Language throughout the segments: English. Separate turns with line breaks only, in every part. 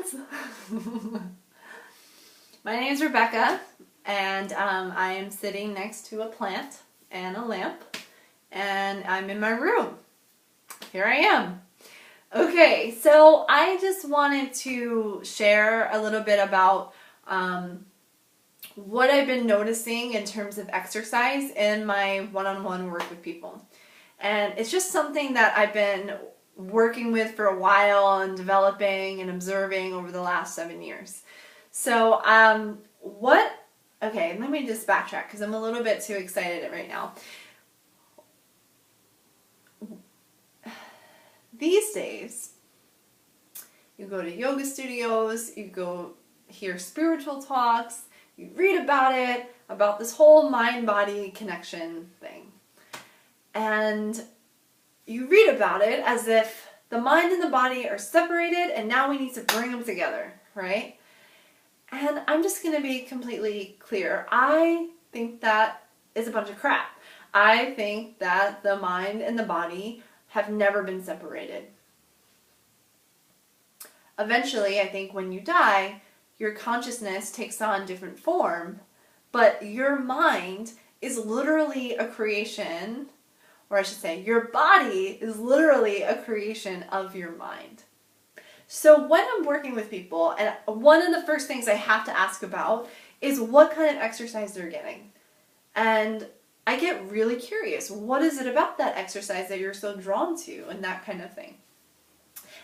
friends! My name is Rebecca, and I am sitting next to a plant and a lamp, and I'm in my room. Here I am. Okay, so I just wanted to share a little bit about what I've been noticing in terms of exercise in my one-on-one work with people. And it's just something that I've been working with for a while and developing and observing over the last 7 years. So, okay, let me just backtrack because I'm a little bit too excited right now. These days, you go to yoga studios, you go hear spiritual talks, you read about it, about this whole mind-body connection thing. And you read about it as if the mind and the body are separated and now we need to bring them together, right? And I'm just going to be completely clear. I think that is a bunch of crap. I think that the mind and the body have never been separated. Eventually, I think when you die, your consciousness takes on different form, but your mind is literally a creation, or I should say, your body is literally a creation of your mind. So when I'm working with people, and one of the first things I have to ask about is what kind of exercise they're getting. And I get really curious. What is it about that exercise that you're so drawn to and that kind of thing?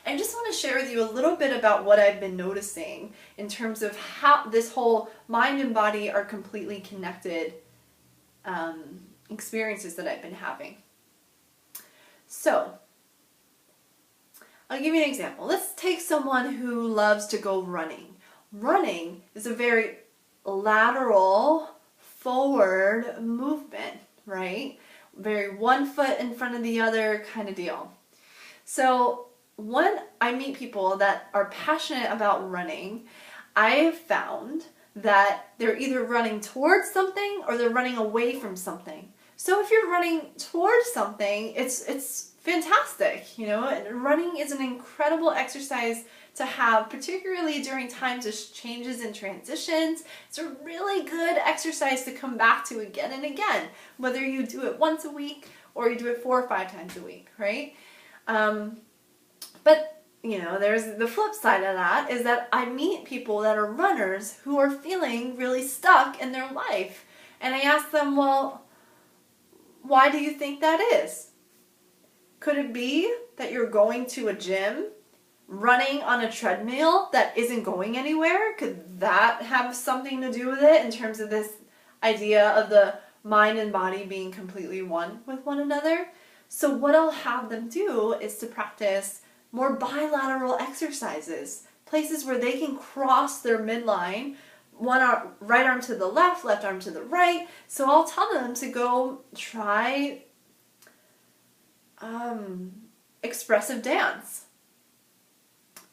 I just want to share with you a little bit about what I've been noticing in terms of how this whole mind and body are completely connected experiences that I've been having. So, I'll give you an example. Let's take someone who loves to go running. Running is a very lateral, forward movement, right? Very one foot in front of the other kind of deal. So when I meet people that are passionate about running, I have found that they're either running towards something or they're running away from something. So if you're running towards something, it's fantastic, you know, and running is an incredible exercise to have, particularly during times of changes and transitions. It's a really good exercise to come back to again and again, whether you do it once a week or you do it 4 or 5 times a week, right? But, you know, there's the flip side of that is that I meet people that are runners who are feeling really stuck in their life. And I ask them, well, why do you think that is? Could it be that you're going to a gym, running on a treadmill that isn't going anywhere? Could that have something to do with it in terms of this idea of the mind and body being completely one with one another? So what I'll have them do is to practice more bilateral exercises, places where they can cross their midline, one arm, right arm to the left arm to the right. So I'll tell them to go try expressive dance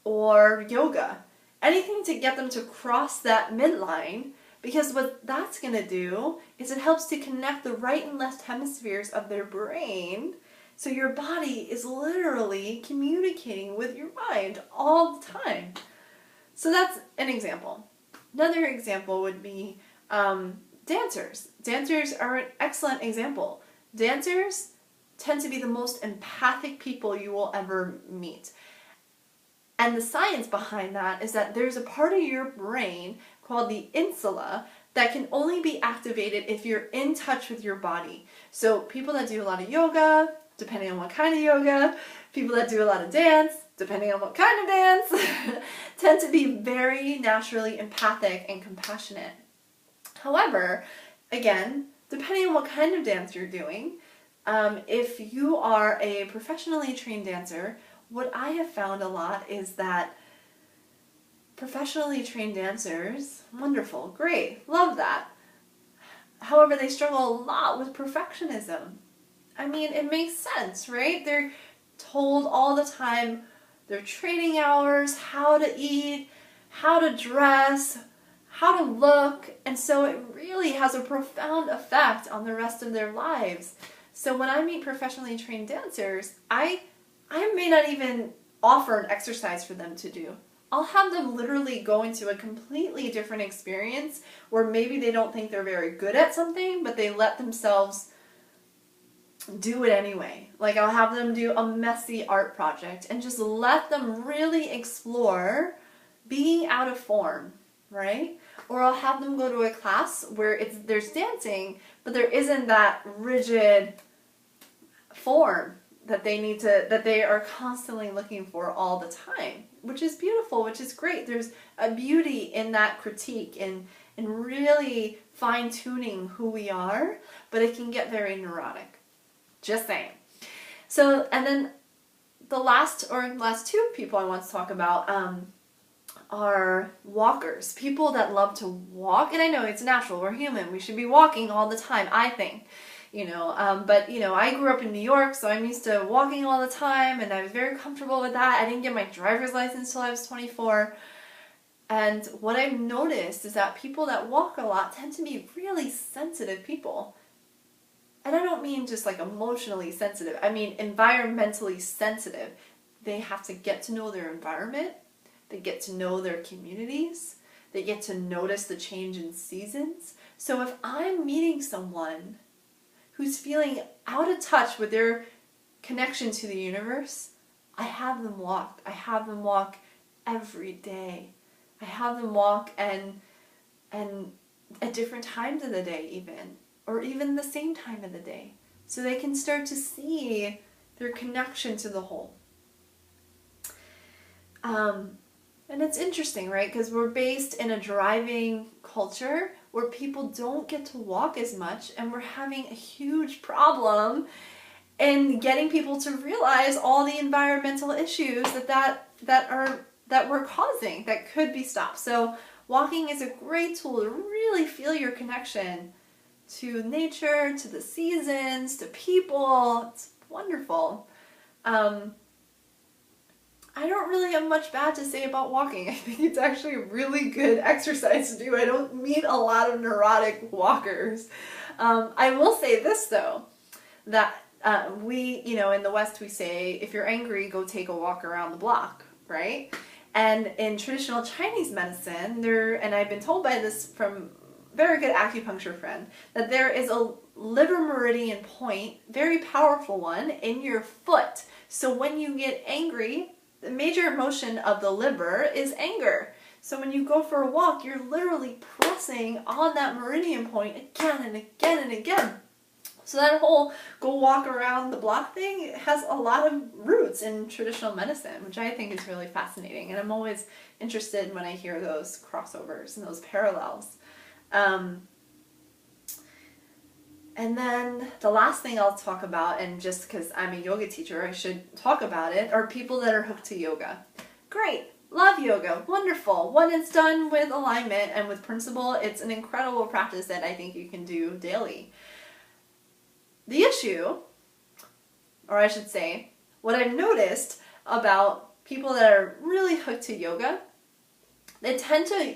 or yoga, anything to get them to cross that midline, because what that's going to do is it helps to connect the right and left hemispheres of their brain. So your body is literally communicating with your mind all the time. So that's an example. Another example would be dancers. Dancers are an excellent example. Dancers tend to be the most empathic people you will ever meet. And the science behind that is that there's a part of your brain called the insula that can only be activated if you're in touch with your body. So people that do a lot of yoga, depending on what kind of yoga, people that do a lot of dance, depending on what kind of dance, tend to be very naturally empathic and compassionate. However, again, depending on what kind of dance you're doing, if you are a professionally trained dancer, what I have found a lot is that professionally trained dancers, wonderful, great, love that. However, they struggle a lot with perfectionism. I mean, it makes sense, right? They're told all the time their training hours, how to eat, how to dress, how to look, and so it really has a profound effect on the rest of their lives. So when I meet professionally trained dancers, I may not even offer an exercise for them to do. I'll have them literally go into a completely different experience where maybe they don't think they're very good at something, but they let themselves do it anyway. Like I'll have them do a messy art project and just let them really explore being out of form, right? Or I'll have them go to a class where there's dancing, but there isn't that rigid form that they are constantly looking for all the time, which is beautiful, which is great. There's a beauty in that critique and really fine-tuning who we are, but it can get very neurotic. Just saying. So, and then the last two people I want to talk about are walkers. People that love to walk, and I know it's natural, we're human, we should be walking all the time, I think. But I grew up in New York, so I'm used to walking all the time, and I was very comfortable with that. I didn't get my driver's license till I was 24. And what I've noticed is that people that walk a lot tend to be really sensitive people. And I don't mean just like emotionally sensitive, I mean environmentally sensitive. They have to get to know their environment, they get to know their communities, they get to notice the change in seasons. So if I'm meeting someone who's feeling out of touch with their connection to the universe, I have them walk. I have them walk every day. I have them walk and at different times of the day even, or even the same time of the day, so they can start to see their connection to the whole. And it's interesting, right? Because we're based in a driving culture where people don't get to walk as much, and we're having a huge problem in getting people to realize all the environmental issues that we're causing that could be stopped. So walking is a great tool to really feel your connection to nature, to the seasons, to people. It's wonderful. I don't really have much bad to say about walking. I think it's actually a really good exercise to do. I don't meet a lot of neurotic walkers. I will say this though, that we, in the West we say, if you're angry, go take a walk around the block, right? And in traditional Chinese medicine, and I've been told by this from a very good acupuncture friend, that there is a liver meridian point, very powerful one, in your foot. So when you get angry, the major emotion of the liver is anger. So when you go for a walk, you're literally pressing on that meridian point again and again and again. So that whole go walk around the block thing has a lot of roots in traditional medicine, which I think is really fascinating. And I'm always interested when I hear those crossovers and those parallels. And then the last thing I'll talk about, and just because I'm a yoga teacher, I should talk about it, are people that are hooked to yoga. Great, love yoga, wonderful. When it's done with alignment and with principle, it's an incredible practice that I think you can do daily. The issue, or I should say, what I've noticed about people that are really hooked to yoga, they tend to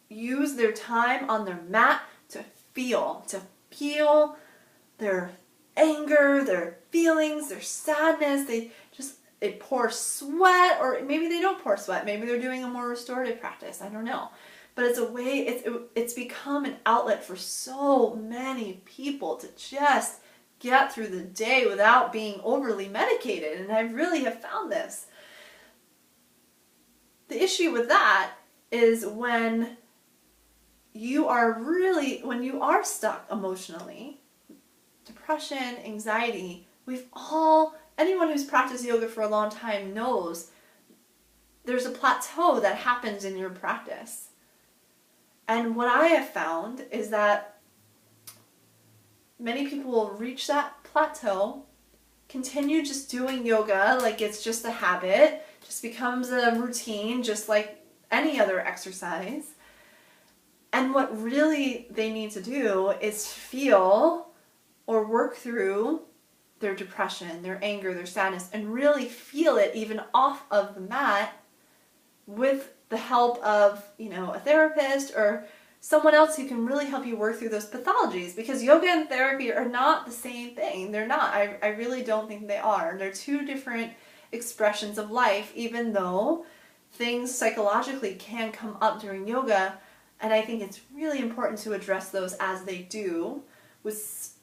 use their time on their mat to feel their anger, their feelings, their sadness. They pour sweat, or maybe they don't pour sweat. Maybe they're doing a more restorative practice. I don't know. But it's a way, it's become an outlet for so many people to just get through the day without being overly medicated. And I really have found this. The issue with that is when you are stuck emotionally, depression, anxiety, anyone who's practiced yoga for a long time knows there's a plateau that happens in your practice. And what I have found is that many people will reach that plateau, continue just doing yoga like it's just a habit, just becomes a routine, just like any other exercise. And what really they need to do is feel or work through their depression, their anger, their sadness, and really feel it even off of the mat with the help of, a therapist or someone else who can really help you work through those pathologies. Because yoga and therapy are not the same thing. They're not. I really don't think they are. They're two different expressions of life, even though things psychologically can come up during yoga, and I think it's really important to address those as they do with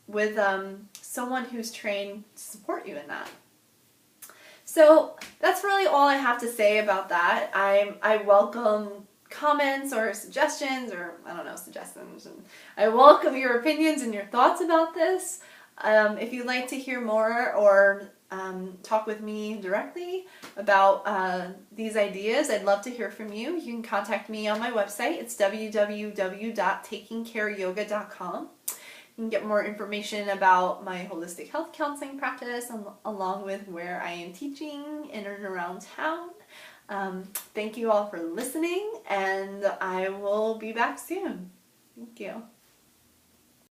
someone who's trained to support you in that. So that's really all I have to say about that. I welcome comments or suggestions, or I don't know, suggestions, and I welcome your opinions and your thoughts about this. If you'd like to hear more or talk with me directly about these ideas, I'd love to hear from you. You can contact me on my website. It's www.takingcareyoga.com. You can get more information about my holistic health counseling practice along with where I am teaching in and around town. Thank you all for listening, and I will be back soon. Thank you.